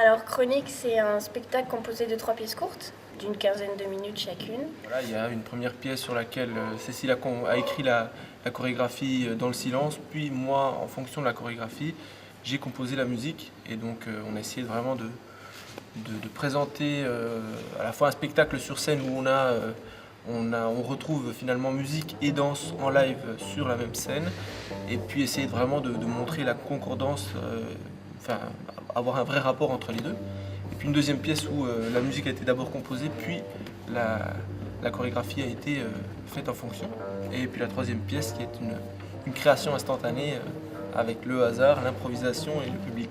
Alors Chronique, c'est un spectacle composé de 3 pièces courtes, d'une quinzaine de minutes chacune. Voilà, il y a une première pièce sur laquelle Cécile a écrit la chorégraphie dans le silence, puis moi, en fonction de la chorégraphie, j'ai composé la musique. Et donc on a essayé vraiment de présenter à la fois un spectacle sur scène où on retrouve finalement musique et danse en live sur la même scène, et puis essayer vraiment de montrer la concordance, enfin avoir un vrai rapport entre les deux. Et puis une deuxième pièce où la musique a été d'abord composée, puis la chorégraphie a été faite en fonction. Et puis la troisième pièce qui est une création instantanée avec le hasard, l'improvisation et le public.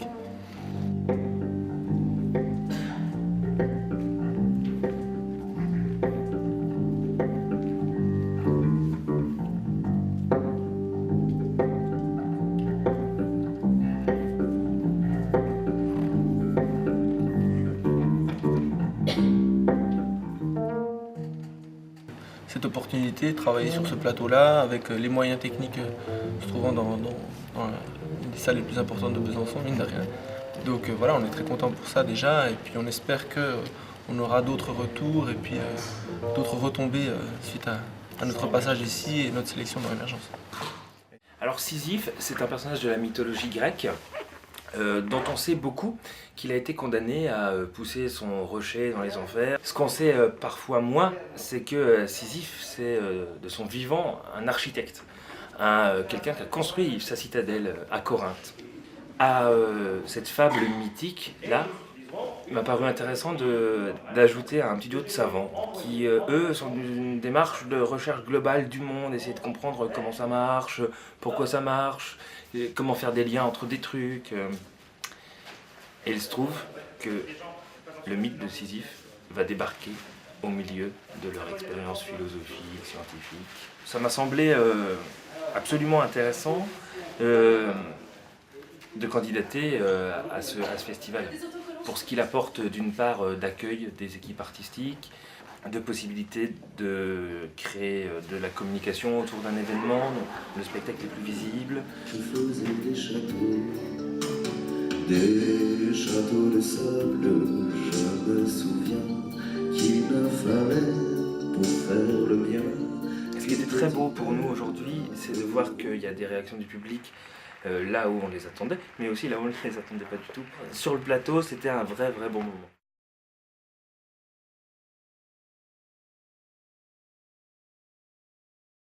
Cette opportunité de travailler sur ce plateau-là avec les moyens techniques se trouvant dans une des salles les plus importantes de Besançon, mine de rien. Donc voilà, on est très content pour ça déjà, et puis on espère qu'on aura d'autres retours et puis d'autres retombées suite à notre passage ici et notre sélection dans l'émergence. Alors Sisyphe, c'est un personnage de la mythologie grecque dont on sait beaucoup qu'il a été condamné à pousser son rocher dans les enfers. Ce qu'on sait parfois moins, c'est que Sisyphe, c'est de son vivant un architecte, quelqu'un qui a construit sa citadelle à Corinthe. À cette fable mythique-là, il m'a paru intéressant d'ajouter un petit duo de savants qui, eux, sont dans une démarche de recherche globale du monde, essayer de comprendre comment ça marche, pourquoi ça marche, comment faire des liens entre des trucs. Et il se trouve que le mythe de Sisyphe va débarquer au milieu de leur expérience philosophique, scientifique. Ça m'a semblé absolument intéressant de candidater à ce festival, pour ce qu'il apporte d'une part d'accueil des équipes artistiques, de possibilités de créer de la communication autour d'un événement, le spectacle est plus visible. Je faisais des châteaux de sable, je me souviens qu'il me fallait pour faire le bien. Ce qui était très beau pour nous aujourd'hui, c'est de voir qu'il y a des réactions du public là où on les attendait, mais aussi là où on ne les attendait pas du tout. Sur le plateau, c'était un vrai bon moment.